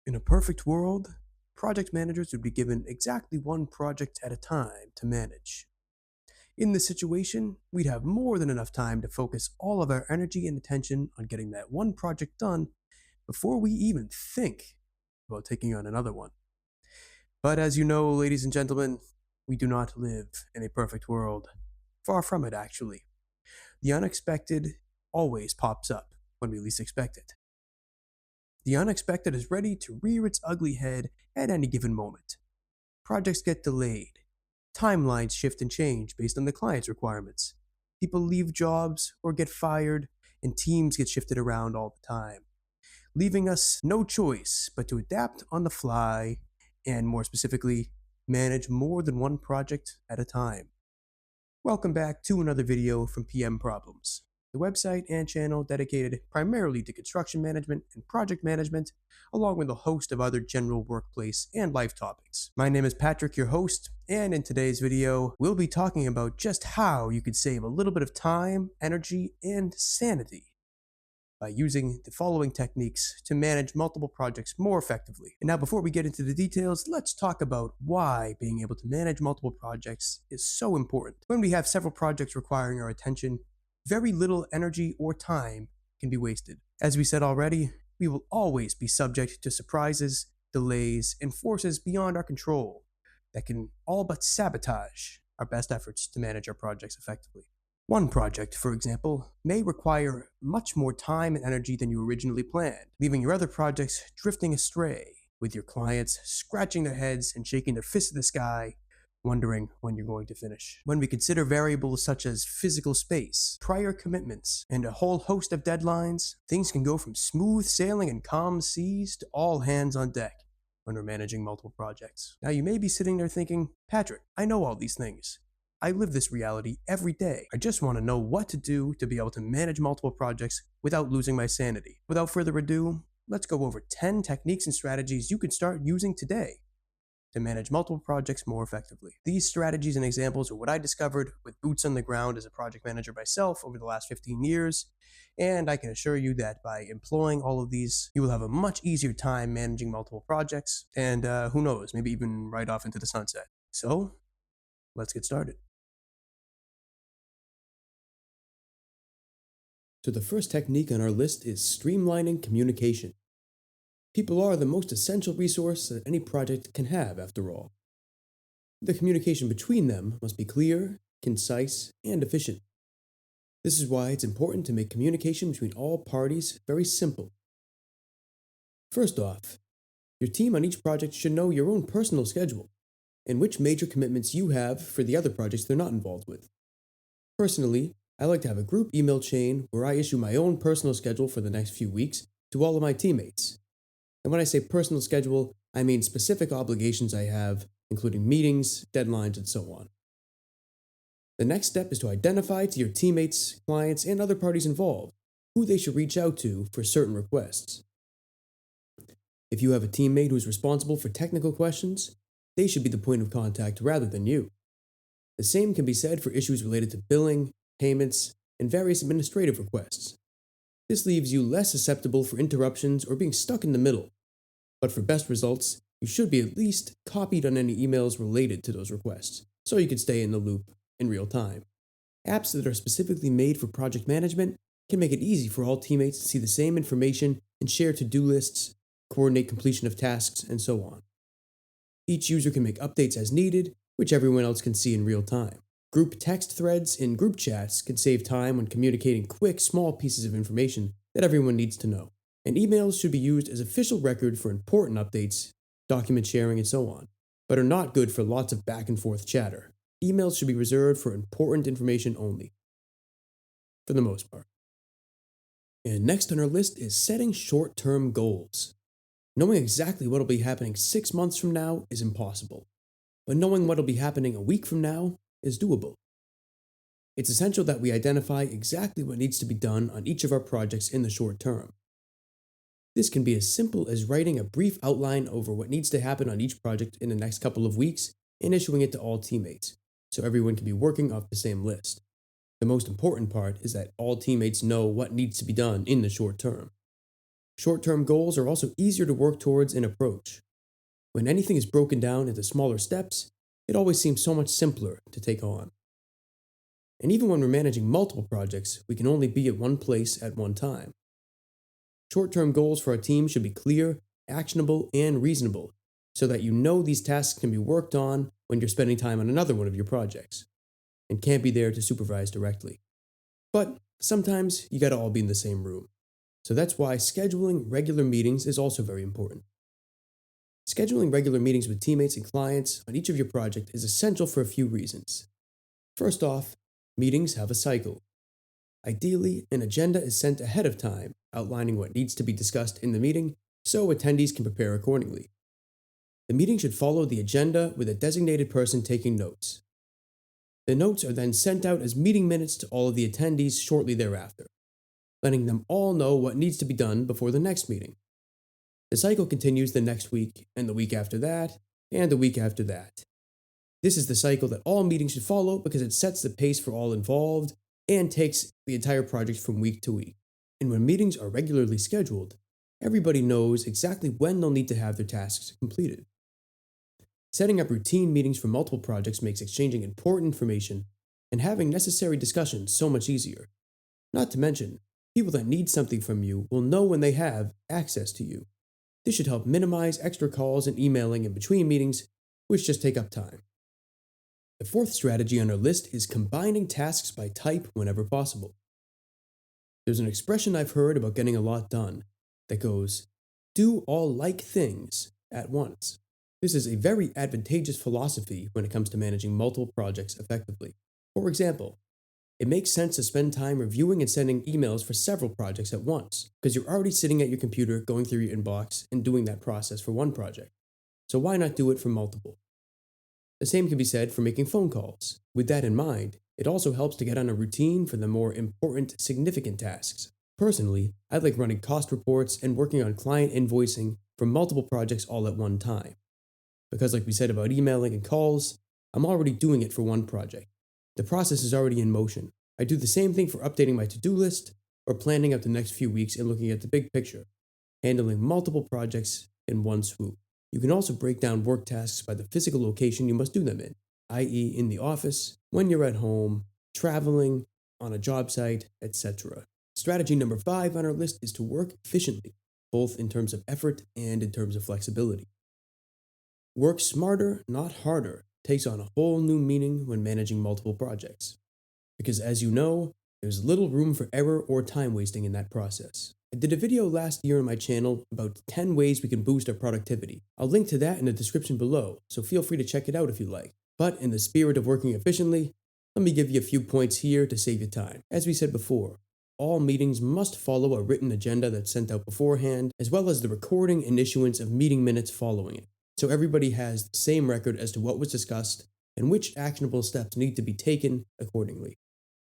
In a perfect world, project managers would be given exactly one project at a time to manage. In this situation, we'd have more than enough time to focus all of our energy and attention on getting that one project done before we even think about taking on another one. But as you know, ladies and gentlemen, we do not live in a perfect world. Far from it, actually. The unexpected always pops up when we least expect it. The unexpected is ready to rear its ugly head at any given moment. Projects get delayed. Timelines shift and change based on the client's requirements. People leave jobs or get fired, and teams get shifted around all the time, leaving us no choice but to adapt on the fly and, more specifically, manage more than one project at a time. Welcome back to another video from PM Problems, the website and channel dedicated primarily to construction management and project management, along with a host of other general workplace and life topics. My name is Patrick, your host, and in today's video, we'll be talking about just how you could save a little bit of time, energy, and sanity by using the following techniques to manage multiple projects more effectively. And now, before we get into the details, let's talk about why being able to manage multiple projects is so important. When we have several projects requiring our attention, very little energy or time can be wasted. As we said already, we will always be subject to surprises, delays, and forces beyond our control that can all but sabotage our best efforts to manage our projects effectively. One project, for example, may require much more time and energy than you originally planned, leaving your other projects drifting astray, with your clients scratching their heads and shaking their fists at the sky, wondering when you're going to finish. When we consider variables such as physical space, prior commitments, and a whole host of deadlines, things can go from smooth sailing and calm seas to all hands on deck when we're managing multiple projects. Now, you may be sitting there thinking, Patrick, I know all these things. I live this reality every day. I just want to know what to do to be able to manage multiple projects without losing my sanity. Without further ado, let's go over 10 techniques and strategies you can start using today to manage multiple projects more effectively. These strategies and examples are what I discovered with boots on the ground as a project manager myself over the last 15 years, and I can assure you that by employing all of these, you will have a much easier time managing multiple projects, and who knows, maybe even right off into the sunset. So, let's get started. So the first technique on our list is streamlining communication. People are the most essential resource that any project can have, after all. The communication between them must be clear, concise, and efficient. This is why it's important to make communication between all parties very simple. First off, your team on each project should know your own personal schedule and which major commitments you have for the other projects they're not involved with. Personally, I like to have a group email chain where I issue my own personal schedule for the next few weeks to all of my teammates. And when I say personal schedule, I mean specific obligations I have, including meetings, deadlines, and so on. The next step is to identify to your teammates, clients, and other parties involved who they should reach out to for certain requests. If you have a teammate who is responsible for technical questions, they should be the point of contact rather than you. The same can be said for issues related to billing, payments, and various administrative requests. This leaves you less susceptible for interruptions or being stuck in the middle. But for best results, you should be at least copied on any emails related to those requests, so you can stay in the loop in real time. Apps that are specifically made for project management can make it easy for all teammates to see the same information and share to-do lists, coordinate completion of tasks, and so on. Each user can make updates as needed, which everyone else can see in real time. Group text threads in group chats can save time when communicating quick, small pieces of information that everyone needs to know. And emails should be used as official record for important updates, document sharing, and so on, but are not good for lots of back and forth chatter. Emails should be reserved for important information only, for the most part. And next on our list is setting short-term goals. Knowing exactly what will be happening 6 months from now is impossible, but knowing what will be happening a week from now is doable. It's essential that we identify exactly what needs to be done on each of our projects in the short term. This can be as simple as writing a brief outline over what needs to happen on each project in the next couple of weeks and issuing it to all teammates, so everyone can be working off the same list. The most important part is that all teammates know what needs to be done in the short term. Short-term goals are also easier to work towards and approach. When anything is broken down into smaller steps, it always seems so much simpler to take on. And even when we're managing multiple projects, we can only be at one place at one time. Short-term goals for our team should be clear, actionable, and reasonable, so that you know these tasks can be worked on when you're spending time on another one of your projects, and can't be there to supervise directly. But sometimes you gotta all be in the same room. So that's why scheduling regular meetings is also very important. Scheduling regular meetings with teammates and clients on each of your projects is essential for a few reasons. First off, meetings have a cycle. Ideally, an agenda is sent ahead of time, outlining what needs to be discussed in the meeting so attendees can prepare accordingly. The meeting should follow the agenda with a designated person taking notes. The notes are then sent out as meeting minutes to all of the attendees shortly thereafter, letting them all know what needs to be done before the next meeting. The cycle continues the next week, and the week after that, and the week after that. This is the cycle that all meetings should follow because it sets the pace for all involved and takes the entire project from week to week. And when meetings are regularly scheduled, everybody knows exactly when they'll need to have their tasks completed. Setting up routine meetings for multiple projects makes exchanging important information and having necessary discussions so much easier. Not to mention, people that need something from you will know when they have access to you. This should help minimize extra calls and emailing in between meetings, which just take up time. The fourth strategy on our list is combining tasks by type whenever possible. There's an expression I've heard about getting a lot done that goes, do all like things at once. This is a very advantageous philosophy when it comes to managing multiple projects effectively. For example, it makes sense to spend time reviewing and sending emails for several projects at once, because you're already sitting at your computer going through your inbox and doing that process for one project. So why not do it for multiple? The same can be said for making phone calls. With that in mind, it also helps to get on a routine for the more important, significant tasks. Personally, I like running cost reports and working on client invoicing for multiple projects all at one time. Because like we said about emailing and calls, I'm already doing it for one project. The process is already in motion. I do the same thing for updating my to-do list or planning out the next few weeks and looking at the big picture, handling multiple projects in one swoop. You can also break down work tasks by the physical location you must do them in, i.e. in the office, when you're at home, traveling, on a job site, etc. Strategy number 5 on our list is to work efficiently, both in terms of effort and in terms of flexibility. Work smarter, not harder, takes on a whole new meaning when managing multiple projects. Because as you know, there's little room for error or time wasting in that process. I did a video last year on my channel about 10 ways we can boost our productivity. I'll link to that in the description below, so feel free to check it out if you like. But in the spirit of working efficiently, let me give you a few points here to save you time. As we said before, all meetings must follow a written agenda that's sent out beforehand, as well as the recording and issuance of meeting minutes following it, so everybody has the same record as to what was discussed and which actionable steps need to be taken accordingly.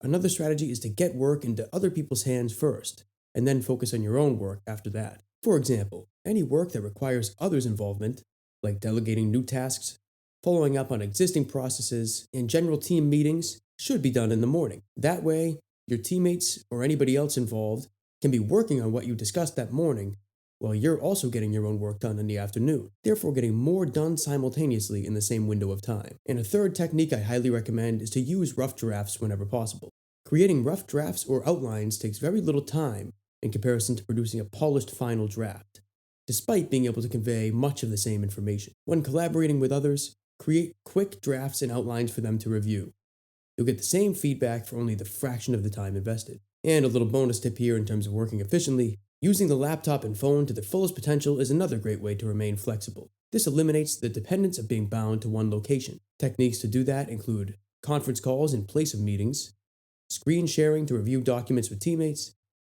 Another strategy is to get work into other people's hands first, and then focus on your own work after that. For example, any work that requires others' involvement, like delegating new tasks, following up on existing processes, and general team meetings, should be done in the morning. That way, your teammates or anybody else involved can be working on what you discussed that morning, while you're also getting your own work done in the afternoon, therefore getting more done simultaneously in the same window of time. And a third technique I highly recommend is to use rough drafts whenever possible. Creating rough drafts or outlines takes very little time in comparison to producing a polished final draft, despite being able to convey much of the same information. When collaborating with others, create quick drafts and outlines for them to review. You'll get the same feedback for only the fraction of the time invested. And a little bonus tip here in terms of working efficiently, using the laptop and phone to their fullest potential is another great way to remain flexible. This eliminates the dependence of being bound to one location. Techniques to do that include conference calls in place of meetings, screen sharing to review documents with teammates,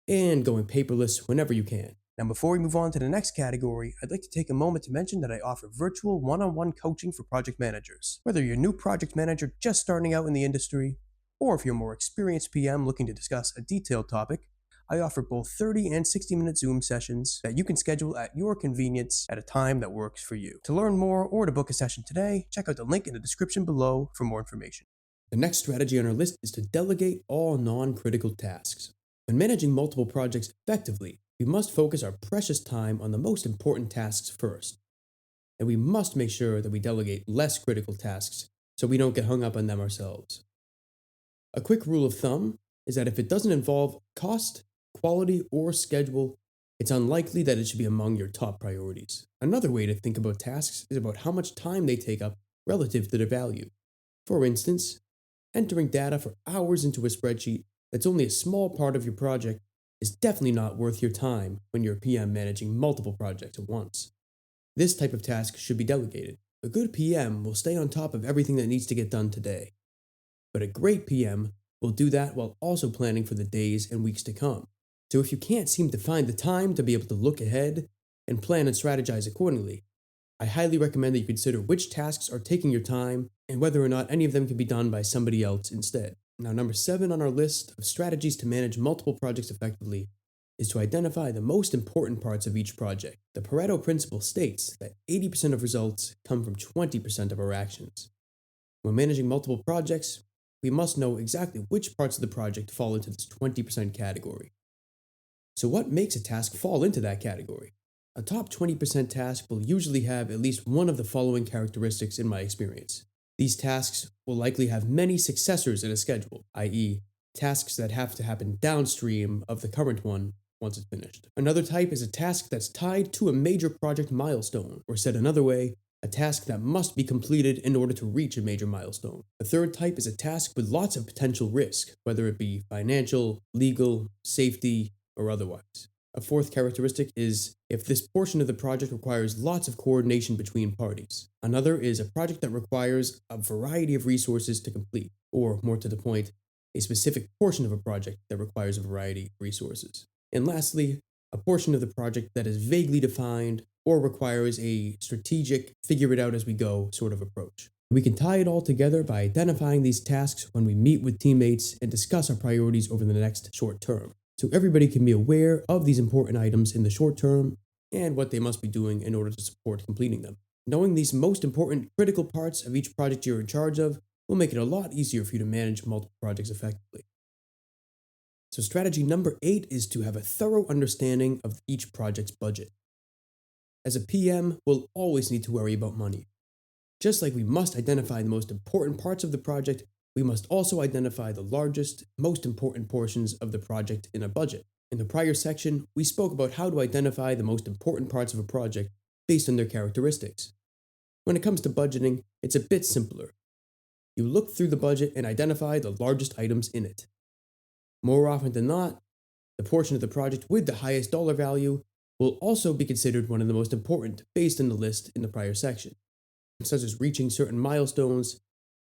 and going paperless whenever you can. Now, before we move on to the next category, I'd like to take a moment to mention that I offer virtual one-on-one coaching for project managers. Whether you're a new project manager just starting out in the industry, or if you're a more experienced PM looking to discuss a detailed topic, I offer both 30 and 60-minute Zoom sessions that you can schedule at your convenience at a time that works for you. To learn more or to book a session today, check out the link in the description below for more information. The next strategy on our list is to delegate all non-critical tasks. When managing multiple projects effectively, we must focus our precious time on the most important tasks first, and we must make sure that we delegate less critical tasks so we don't get hung up on them ourselves. A quick rule of thumb is that if it doesn't involve cost, quality, or schedule, it's unlikely that it should be among your top priorities. Another way to think about tasks is about how much time they take up relative to their value. For instance, entering data for hours into a spreadsheet that's only a small part of your project is definitely not worth your time when you're a PM managing multiple projects at once. This type of task should be delegated. A good PM will stay on top of everything that needs to get done today. But a great PM will do that while also planning for the days and weeks to come. So if you can't seem to find the time to be able to look ahead and plan and strategize accordingly, I highly recommend that you consider which tasks are taking your time and whether or not any of them can be done by somebody else instead. Now, number 7 on our list of strategies to manage multiple projects effectively is to identify the most important parts of each project. The Pareto principle states that 80% of results come from 20% of our actions. When managing multiple projects, we must know exactly which parts of the project fall into this 20% category. So what makes a task fall into that category? A top 20% task will usually have at least one of the following characteristics in my experience. These tasks will likely have many successors in a schedule, i.e., tasks that have to happen downstream of the current one once it's finished. Another type is a task that's tied to a major project milestone, or said another way, a task that must be completed in order to reach a major milestone. A third type is a task with lots of potential risk, whether it be financial, legal, safety, or otherwise. A fourth characteristic is if this portion of the project requires lots of coordination between parties. Another is a project that requires a variety of resources to complete, or more to the point, a specific portion of a project that requires a variety of resources. And lastly, a portion of the project that is vaguely defined or requires a strategic, figure it out as we go sort of approach. We can tie it all together by identifying these tasks when we meet with teammates and discuss our priorities over the next short term. So everybody can be aware of these important items in the short term and what they must be doing in order to support completing them. Knowing these most important critical parts of each project you're in charge of will make it a lot easier for you to manage multiple projects effectively. So strategy number 8 is to have a thorough understanding of each project's budget. As a PM, we'll always need to worry about money. Just like we must identify the most important parts of the project, we must also identify the largest, most important portions of the project in a budget. In the prior section, we spoke about how to identify the most important parts of a project based on their characteristics. When it comes to budgeting, it's a bit simpler. You look through the budget and identify the largest items in it. More often than not, the portion of the project with the highest dollar value will also be considered one of the most important based on the list in the prior section, such as reaching certain milestones,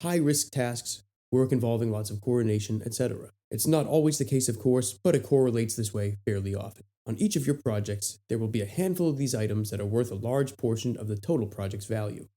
high-risk tasks, work involving lots of coordination, etc. It's not always the case, of course, but it correlates this way fairly often. On each of your projects, there will be a handful of these items that are worth a large portion of the total project's value.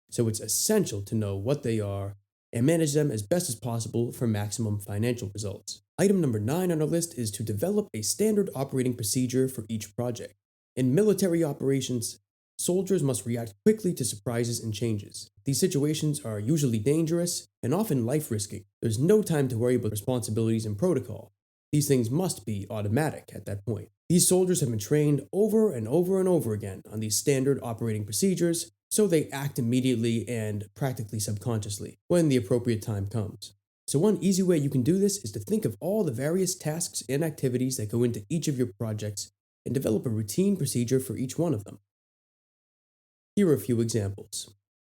So it's essential to know what they are and manage them as best as possible for maximum financial results. Item number 9 on our list is to develop a standard operating procedure for each project. In military operations, soldiers must react quickly to surprises and changes. These situations are usually dangerous and often life-risking. There's no time to worry about responsibilities and protocol. These things must be automatic at that point. These soldiers have been trained over and over and over again on these standard operating procedures, so they act immediately and practically subconsciously when the appropriate time comes. So one easy way you can do this is to think of all the various tasks and activities that go into each of your projects and develop a routine procedure for each one of them. Here are a few examples.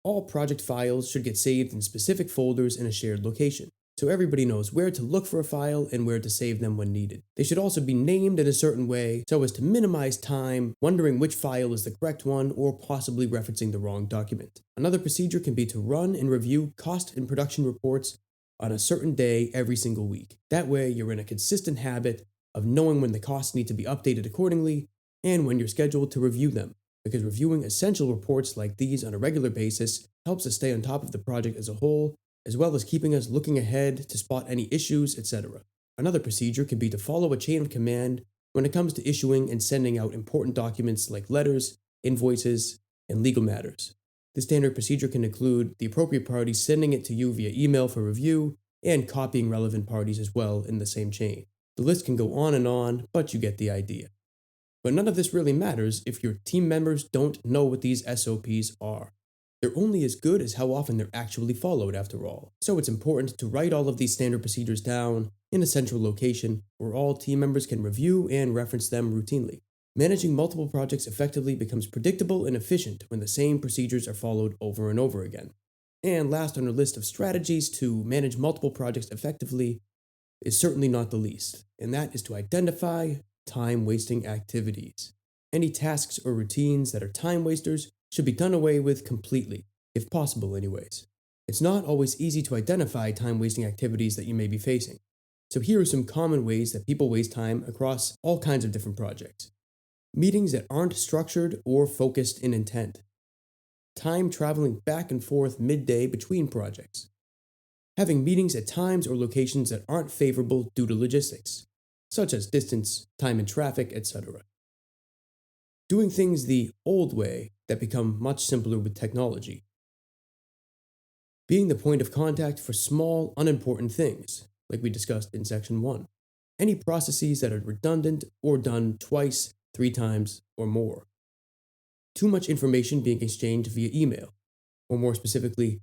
All project files should get saved in specific folders in a shared location, so everybody knows where to look for a file and where to save them when needed. They should also be named in a certain way so as to minimize time wondering which file is the correct one or possibly referencing the wrong document. Another procedure can be to run and review cost and production reports on a certain day every single week. That way you're in a consistent habit of knowing when the costs need to be updated accordingly and when you're scheduled to review them, because reviewing essential reports like these on a regular basis helps us stay on top of the project as a whole, as well as keeping us looking ahead to spot any issues, etc. Another procedure can be to follow a chain of command when it comes to issuing and sending out important documents like letters, invoices, and legal matters. The standard procedure can include the appropriate party sending it to you via email for review and copying relevant parties as well in the same chain. The list can go on, but you get the idea. But none of this really matters if your team members don't know what these SOPs are. They're only as good as how often they're actually followed, after all. So it's important to write all of these standard procedures down in a central location where all team members can review and reference them routinely. Managing multiple projects effectively becomes predictable and efficient when the same procedures are followed over and over again. And last on our list of strategies to manage multiple projects effectively is certainly not the least, and that is to identify time-wasting activities. Any tasks or routines that are time wasters should be done away with completely, if possible anyways. It's not always easy to identify time-wasting activities that you may be facing. So here are some common ways that people waste time across all kinds of different projects. Meetings that aren't structured or focused in intent. Time traveling back and forth midday between projects. Having meetings at times or locations that aren't favorable due to logistics, such as distance, time and traffic, etc. Doing things the old way that become much simpler with technology. Being the point of contact for small, unimportant things, like we discussed in section 1. Any processes that are redundant or done twice, 3 times, or more. Too much information being exchanged via email, or more specifically,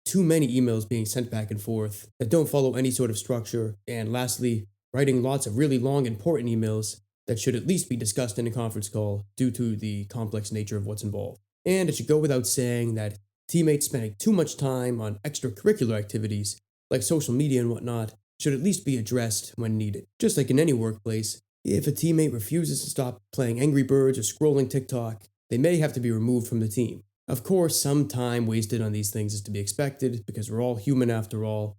too many emails being sent back and forth that don't follow any sort of structure, and lastly, writing lots of really long, important emails that should at least be discussed in a conference call due to the complex nature of what's involved. And it should go without saying that teammates spending too much time on extracurricular activities, like social media and whatnot, should at least be addressed when needed. Just like in any workplace, if a teammate refuses to stop playing Angry Birds or scrolling TikTok, they may have to be removed from the team. Of course, some time wasted on these things is to be expected because we're all human after all,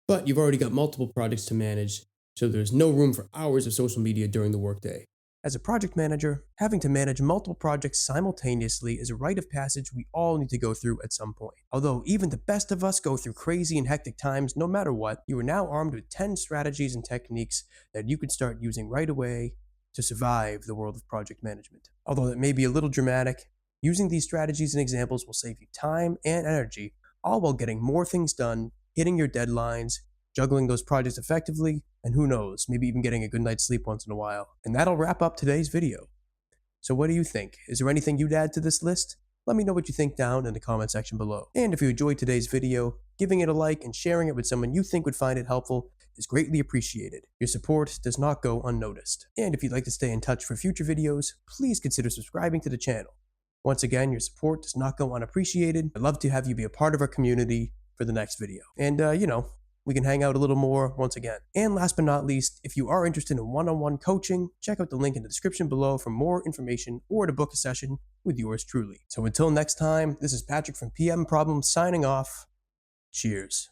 but you've already got multiple projects to manage, so there's no room for hours of social media during the workday. As a project manager, having to manage multiple projects simultaneously is a rite of passage we all need to go through at some point. Although even the best of us go through crazy and hectic times no matter what, you are now armed with 10 strategies and techniques that you can start using right away to survive the world of project management. Although that may be a little dramatic, using these strategies and examples will save you time and energy, all while getting more things done, hitting your deadlines, juggling those projects effectively, and who knows, maybe even getting a good night's sleep once in a while. And that'll wrap up today's video. So what do you think? Is there anything you'd add to this list? Let me know what you think down in the comment section below. And if you enjoyed today's video, giving it a like and sharing it with someone you think would find it helpful is greatly appreciated. Your support does not go unnoticed. And if you'd like to stay in touch for future videos, please consider subscribing to the channel. Once again, your support does not go unappreciated. I'd love to have you be a part of our community for the next video. And, we can hang out a little more once again. And last but not least, if you are interested in one-on-one coaching, check out the link in the description below for more information or to book a session with yours truly. So until next time, this is Patrick from PM Problems signing off. Cheers.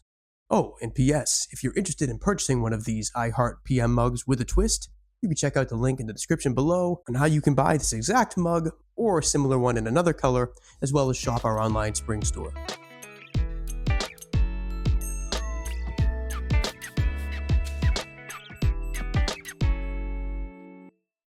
Oh, and PS, if you're interested in purchasing one of these I Heart PM mugs with a twist, you can check out the link in the description below on how you can buy this exact mug or a similar one in another color, as well as shop our online spring store.